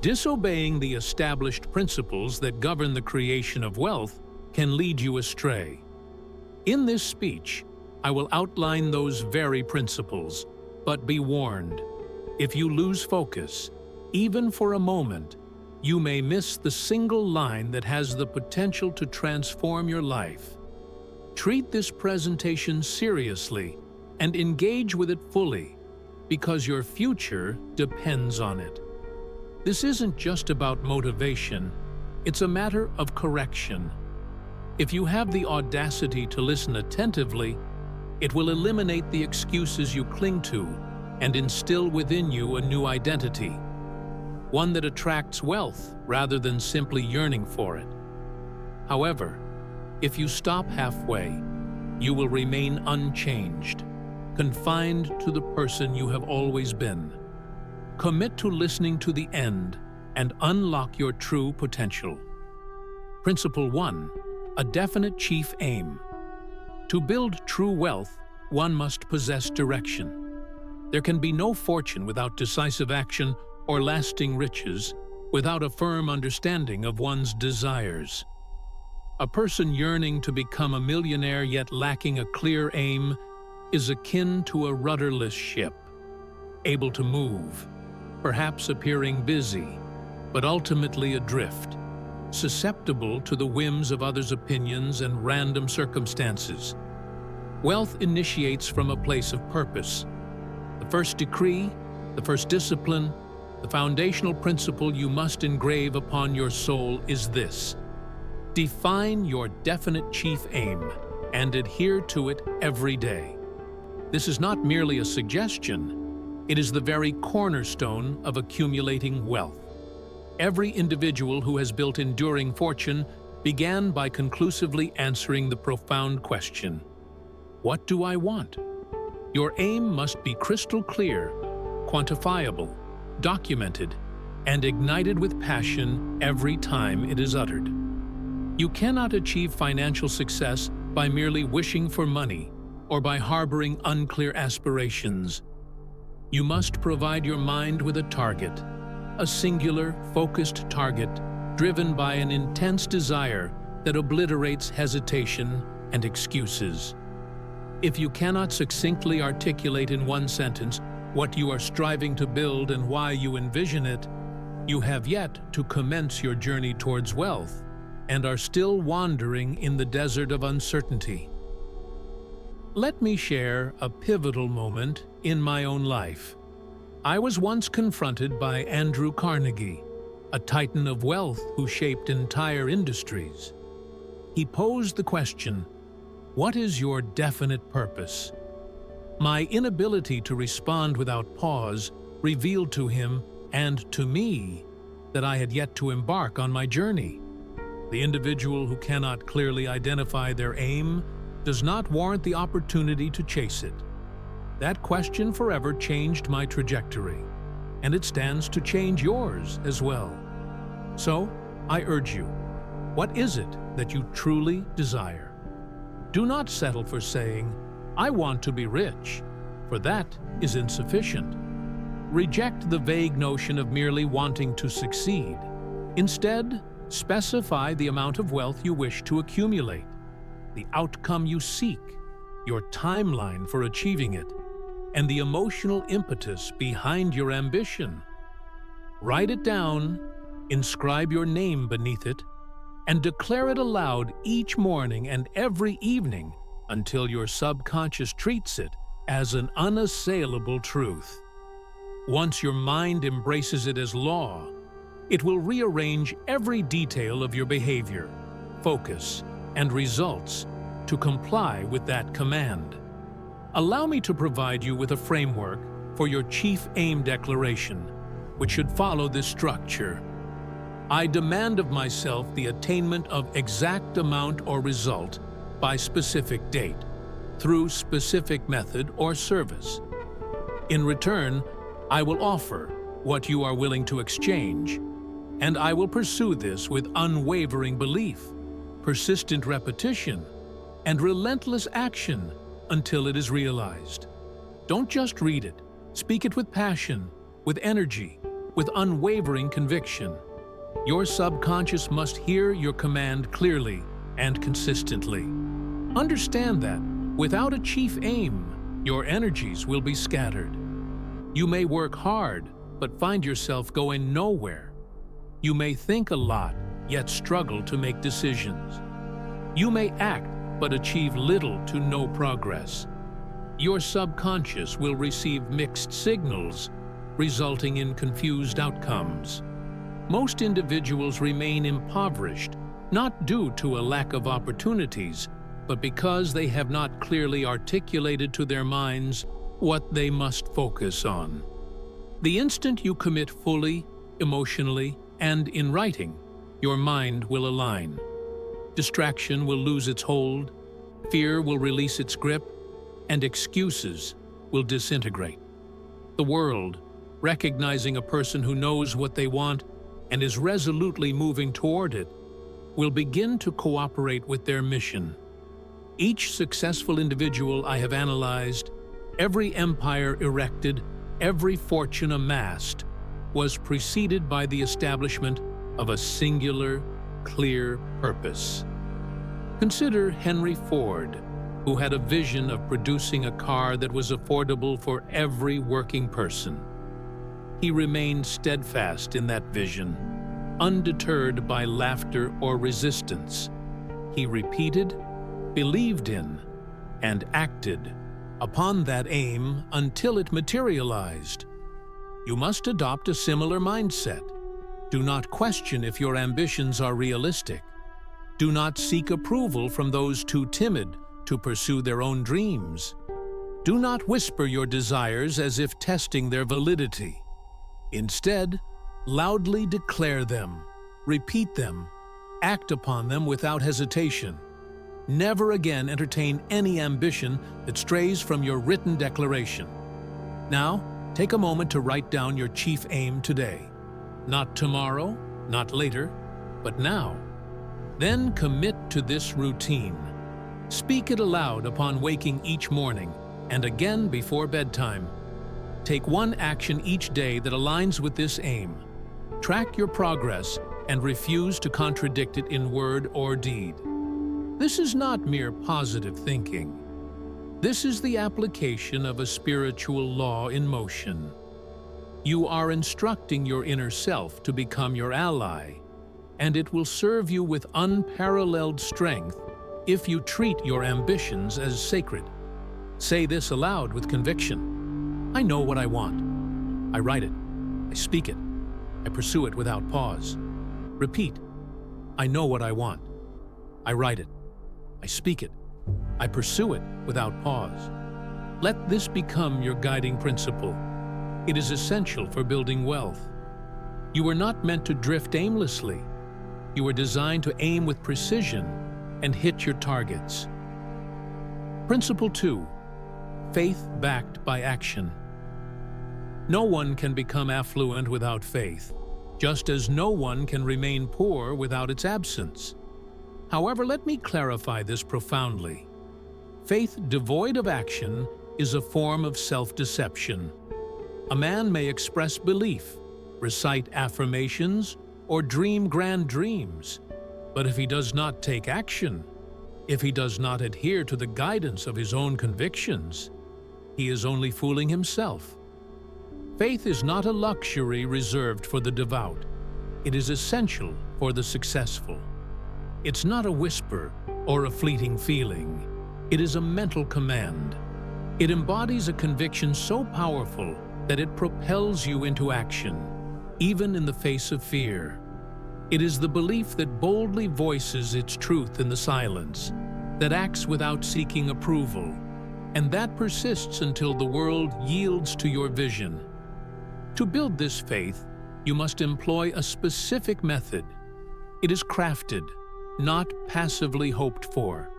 Disobeying the established principles that govern the creation of wealth can lead you astray. In this speech, I will outline those very principles, but be warned, if you lose focus, even for a moment, you may miss the single line that has the potential to transform your life. Treat this presentation seriously and engage with it fully, because your future depends on it. This isn't just about motivation, it's a matter of correction. If you have the audacity to listen attentively, it will eliminate the excuses you cling to and instill within you a new identity, one that attracts wealth rather than simply yearning for it. However, if you stop halfway, you will remain unchanged, confined to the person you have always been. Commit to listening to the end and unlock your true potential. Principle 1. A definite chief aim. To build true wealth, one must possess direction. There can be no fortune without decisive action or lasting riches without a firm understanding of one's desires. A person yearning to become a millionaire yet lacking a clear aim is akin to a rudderless ship, able to move, perhaps appearing busy, but ultimately adrift, susceptible to the whims of others' opinions and random circumstances. Wealth initiates from a place of purpose. The first decree, the first discipline, the foundational principle you must engrave upon your soul is this: define your definite chief aim and adhere to it every day. This is not merely a suggestion, it is the very cornerstone of accumulating wealth. Every individual who has built enduring fortune began by conclusively answering the profound question, what do I want? Your aim must be crystal clear, quantifiable, documented, and ignited with passion every time it is uttered. You cannot achieve financial success by merely wishing for money or by harboring unclear aspirations. You must provide your mind with a target, a singular, focused target driven by an intense desire that obliterates hesitation and excuses. If you cannot succinctly articulate in one sentence what you are striving to build and why you envision it, you have yet to commence your journey towards wealth and are still wandering in the desert of uncertainty. Let me share a pivotal moment in my own life. I was once confronted by Andrew Carnegie, a titan of wealth who shaped entire industries. He posed the question, what is your definite purpose? My inability to respond without pause revealed to him and to me that I had yet to embark on my journey. The individual who cannot clearly identify their aim does not warrant the opportunity to chase it. That question forever changed my trajectory, and it stands to change yours as well. So, I urge you, what is it that you truly desire? Do not settle for saying, I want to be rich, for that is insufficient. Reject the vague notion of merely wanting to succeed. Instead, specify the amount of wealth you wish to accumulate, the outcome you seek, your timeline for achieving it, and the emotional impetus behind your ambition. Write it down, inscribe your name beneath it, and declare it aloud each morning and every evening until your subconscious treats it as an unassailable truth. Once your mind embraces it as law, it will rearrange every detail of your behavior, focus, and results to comply with that command. Allow me to provide you with a framework for your chief aim declaration, which should follow this structure. I demand of myself the attainment of exact amount or result by specific date, through specific method or service. In return, I will offer what you are willing to exchange, and I will pursue this with unwavering belief, persistent repetition, and relentless action until it is realized. Don't just read it, speak it with passion, with energy, with unwavering conviction. Your subconscious must hear your command clearly and consistently. Understand that, without a chief aim, your energies will be scattered. You may work hard, but find yourself going nowhere. You may think a lot, yet struggle to make decisions. You may act, but achieve little to no progress. Your subconscious will receive mixed signals, resulting in confused outcomes. Most individuals remain impoverished, not due to a lack of opportunities, but because they have not clearly articulated to their minds what they must focus on. The instant you commit fully, emotionally, and in writing, your mind will align. Distraction will lose its hold, fear will release its grip, and excuses will disintegrate. The world, recognizing a person who knows what they want and is resolutely moving toward it, will begin to cooperate with their mission. Each successful individual I have analyzed, every empire erected, every fortune amassed, was preceded by the establishment of a singular, clear purpose. Consider Henry Ford, who had a vision of producing a car that was affordable for every working person. He remained steadfast in that vision, undeterred by laughter or resistance. He repeated, believed in, and acted upon that aim until it materialized. You must adopt a similar mindset. Do not question if your ambitions are realistic. Do not seek approval from those too timid to pursue their own dreams. Do not whisper your desires as if testing their validity. Instead, loudly declare them, repeat them, act upon them without hesitation. Never again entertain any ambition that strays from your written declaration. Now, take a moment to write down your chief aim today. Not tomorrow, not later, but now. Then commit to this routine. Speak it aloud upon waking each morning and again before bedtime. Take one action each day that aligns with this aim. Track your progress and refuse to contradict it in word or deed. This is not mere positive thinking. This is the application of a spiritual law in motion. You are instructing your inner self to become your ally, and it will serve you with unparalleled strength if you treat your ambitions as sacred. Say this aloud with conviction. I know what I want. I write it. I speak it. I pursue it without pause. Repeat. I know what I want. I write it. I speak it. I pursue it without pause. Let this become your guiding principle. It is essential for building wealth. You were not meant to drift aimlessly. You were designed to aim with precision and hit your targets. Principle 2. Faith backed by action. No one can become affluent without faith, just as no one can remain poor without its absence. However, let me clarify this profoundly. Faith devoid of action is a form of self-deception. A man may express belief, recite affirmations, or dream grand dreams, but if he does not take action, if he does not adhere to the guidance of his own convictions, he is only fooling himself. Faith is not a luxury reserved for the devout. It is essential for the successful. It's not a whisper or a fleeting feeling. It is a mental command. It embodies a conviction so powerful that it propels you into action, even in the face of fear. It is the belief that boldly voices its truth in the silence, that acts without seeking approval, and that persists until the world yields to your vision. To build this faith, you must employ a specific method. It is crafted, not passively hoped for.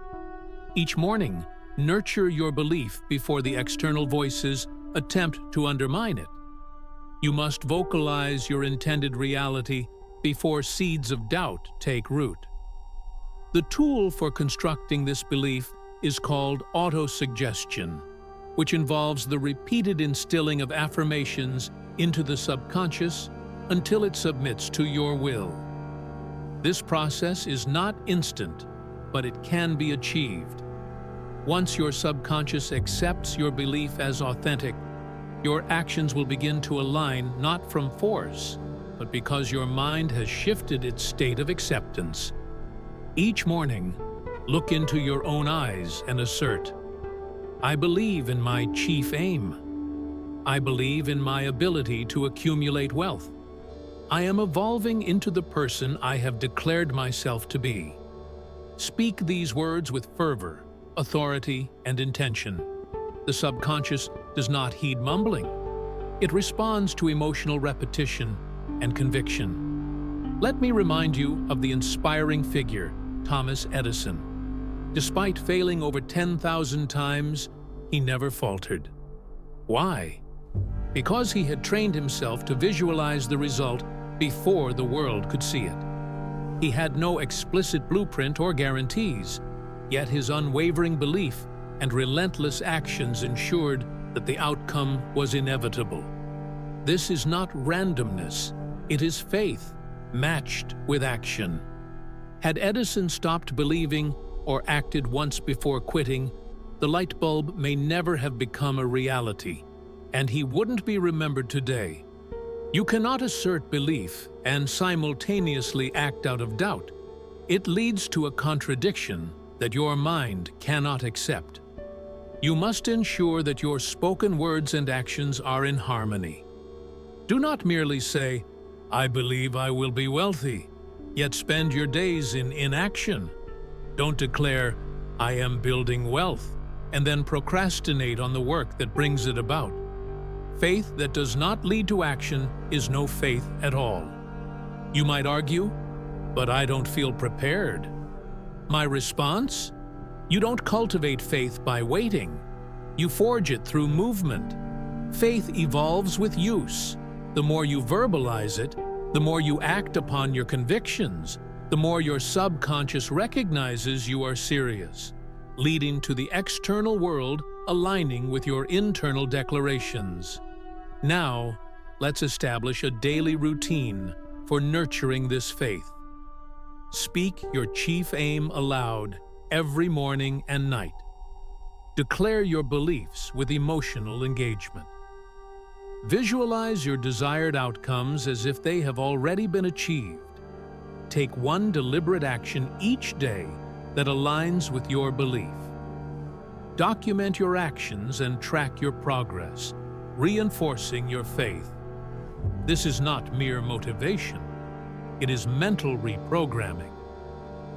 Each morning, nurture your belief before the external voices attempt to undermine it. You must vocalize your intended reality before seeds of doubt take root. The tool for constructing this belief is called autosuggestion, which involves the repeated instilling of affirmations into the subconscious until it submits to your will. This process is not instant, but it can be achieved. Once your subconscious accepts your belief as authentic, your actions will begin to align not from force, but because your mind has shifted its state of acceptance. Each morning, look into your own eyes and assert, "I believe in my chief aim. I believe in my ability to accumulate wealth. I am evolving into the person I have declared myself to be." Speak these words with fervor, authority, and intention. The subconscious does not heed mumbling. It responds to emotional repetition and conviction. Let me remind you of the inspiring figure, Thomas Edison. Despite failing over 10,000 times, he never faltered. Why? Because he had trained himself to visualize the result before the world could see it. He had no explicit blueprint or guarantees, yet his unwavering belief and relentless actions ensured that the outcome was inevitable. This is not randomness, it is faith, matched with action. Had Edison stopped believing or acted once before quitting, the light bulb may never have become a reality, and he wouldn't be remembered today. You cannot assert belief and simultaneously act out of doubt. It leads to a contradiction that your mind cannot accept. You must ensure that your spoken words and actions are in harmony. Do not merely say, "I believe I will be wealthy," yet spend your days in inaction. Don't declare, "I am building wealth," and then procrastinate on the work that brings it about. Faith that does not lead to action is no faith at all. You might argue, "But I don't feel prepared." My response? You don't cultivate faith by waiting. You forge it through movement. Faith evolves with use. The more you verbalize it, the more you act upon your convictions, the more your subconscious recognizes you are serious, leading to the external world aligning with your internal declarations. Now, let's establish a daily routine for nurturing this faith. Speak your chief aim aloud every morning and night. Declare your beliefs with emotional engagement. Visualize your desired outcomes as if they have already been achieved. Take one deliberate action each day that aligns with your belief. Document your actions and track your progress, reinforcing your faith. This is not mere motivation. It is mental reprogramming.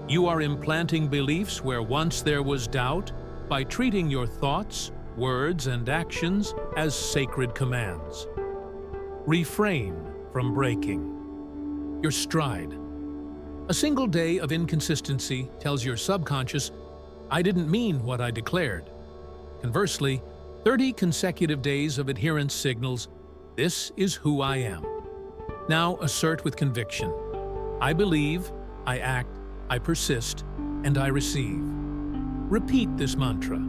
You are implanting beliefs where once there was doubt by treating your thoughts, words, and actions as sacred commands. Refrain from breaking your stride. A single day of inconsistency tells your subconscious, "I didn't mean what I declared." Conversely, 30 consecutive days of adherence signals, "This is who I am." Now assert with conviction, "I believe, I act, I persist, and I receive." Repeat this mantra,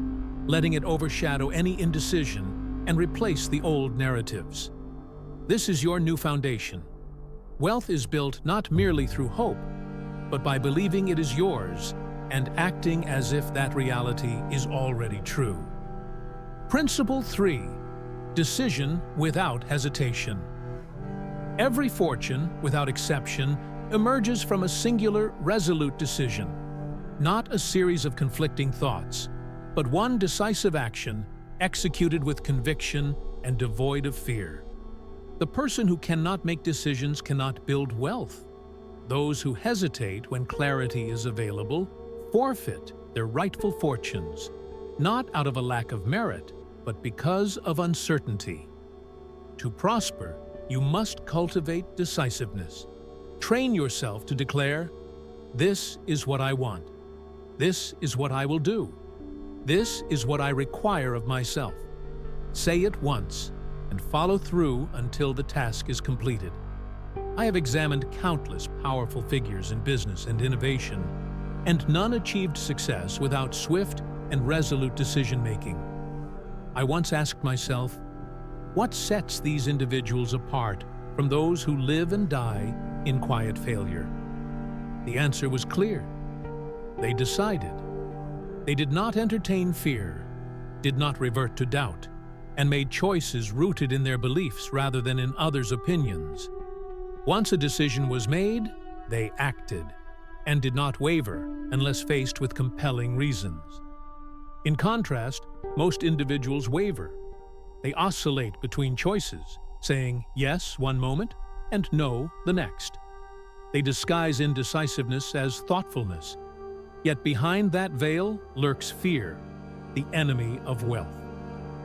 letting it overshadow any indecision and replace the old narratives. This is your new foundation. Wealth is built not merely through hope, but by believing it is yours and acting as if that reality is already true. Principle 3. Decision without hesitation. Every fortune, without exception, emerges from a singular, resolute decision, not a series of conflicting thoughts, but one decisive action executed with conviction and devoid of fear. The person who cannot make decisions cannot build wealth. Those who hesitate when clarity is available forfeit their rightful fortunes, not out of a lack of merit, but because of uncertainty. To prosper, you must cultivate decisiveness. Train yourself to declare, "This is what I want. This is what I will do. This is what I require of myself." Say it once and follow through until the task is completed. I have examined countless powerful figures in business and innovation, and none achieved success without swift and resolute decision-making. I once asked myself, what sets these individuals apart from those who live and die in quiet failure? The answer was clear. They decided. They did not entertain fear, did not revert to doubt, and made choices rooted in their beliefs rather than in others' opinions. Once a decision was made, they acted, and did not waver unless faced with compelling reasons. In contrast, most individuals waver. They oscillate between choices, saying yes one moment and no the next. They disguise indecisiveness as thoughtfulness. Yet behind that veil lurks fear, the enemy of wealth.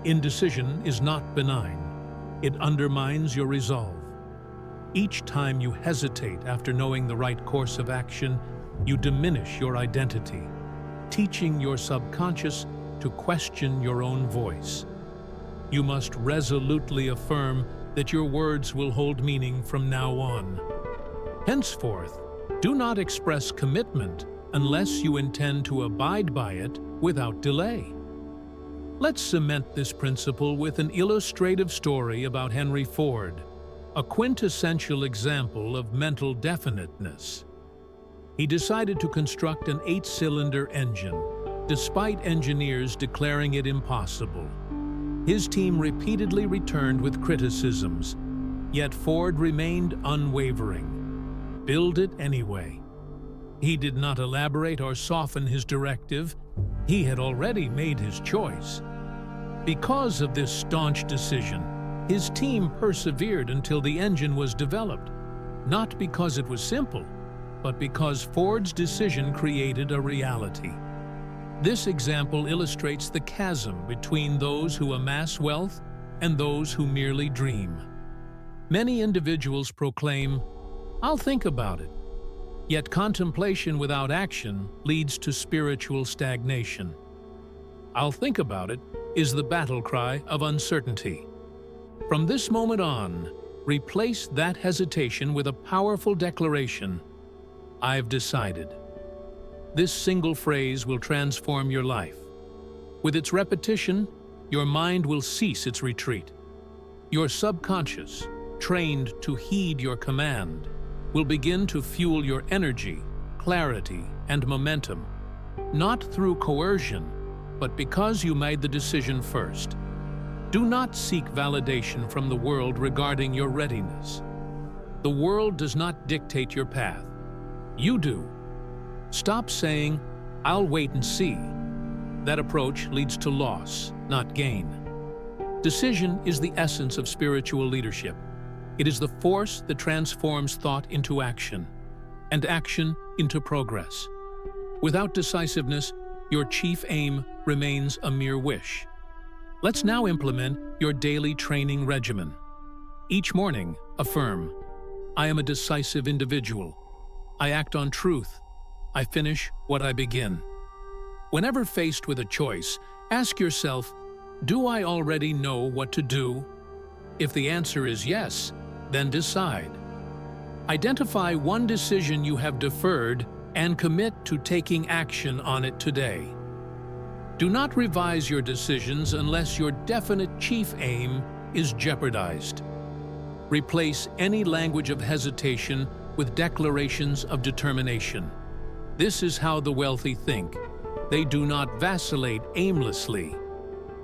Indecision is not benign. It undermines your resolve. Each time you hesitate after knowing the right course of action, you diminish your identity, teaching your subconscious to question your own voice. You must resolutely affirm that your words will hold meaning from now on. Henceforth, do not express commitment unless you intend to abide by it without delay. Let's cement this principle with an illustrative story about Henry Ford, a quintessential example of mental definiteness. He decided to construct an 8-cylinder engine, despite engineers declaring it impossible. His team repeatedly returned with criticisms, yet Ford remained unwavering. Build it anyway. He did not elaborate or soften his directive. He had already made his choice. Because of this staunch decision, his team persevered until the engine was developed, not because it was simple, but because Ford's decision created a reality. This example illustrates the chasm between those who amass wealth and those who merely dream. Many individuals proclaim, "I'll think about it." Yet contemplation without action leads to spiritual stagnation. "I'll think about it" is the battle cry of uncertainty. From this moment on, replace that hesitation with a powerful declaration: "I've decided." This single phrase will transform your life. With its repetition, your mind will cease its retreat. Your subconscious, trained to heed your command, will begin to fuel your energy, clarity, and momentum, not through coercion, but because you made the decision first. Do not seek validation from the world regarding your readiness. The world does not dictate your path. You do. Stop saying, "I'll wait and see." That approach leads to loss, not gain. Decision is the essence of spiritual leadership. It is the force that transforms thought into action, and action into progress. Without decisiveness, your chief aim remains a mere wish. Let's now implement your daily training regimen. Each morning, affirm, "I am a decisive individual. I act on truth. I finish what I begin." Whenever faced with a choice, ask yourself, "Do I already know what to do?" If the answer is yes, then decide. Identify one decision you have deferred and commit to taking action on it today. Do not revise your decisions unless your definite chief aim is jeopardized. Replace any language of hesitation with declarations of determination. This is how the wealthy think. They do not vacillate aimlessly.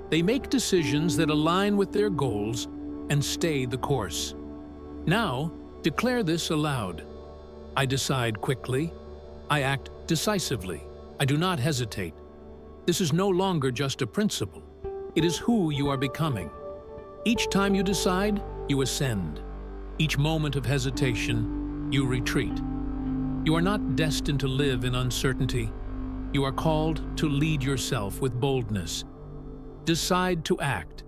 They make decisions that align with their goals and stay the course. Now, declare this aloud. I decide quickly. I act decisively. I do not hesitate. This is no longer just a principle. It is who you are becoming. Each time you decide, you ascend. Each moment of hesitation, you retreat. You are not destined to live in uncertainty. You are called to lead yourself with boldness. Decide to act,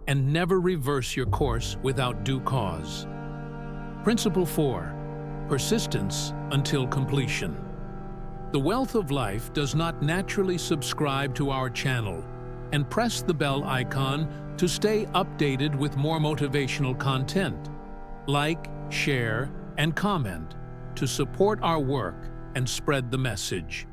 and never reverse your course without due cause. Principle 4. Persistence until completion. The Wealth of Life does not naturally subscribe to our channel, and press the bell icon to stay updated with more motivational content. Like, share, and comment to support our work and spread the message.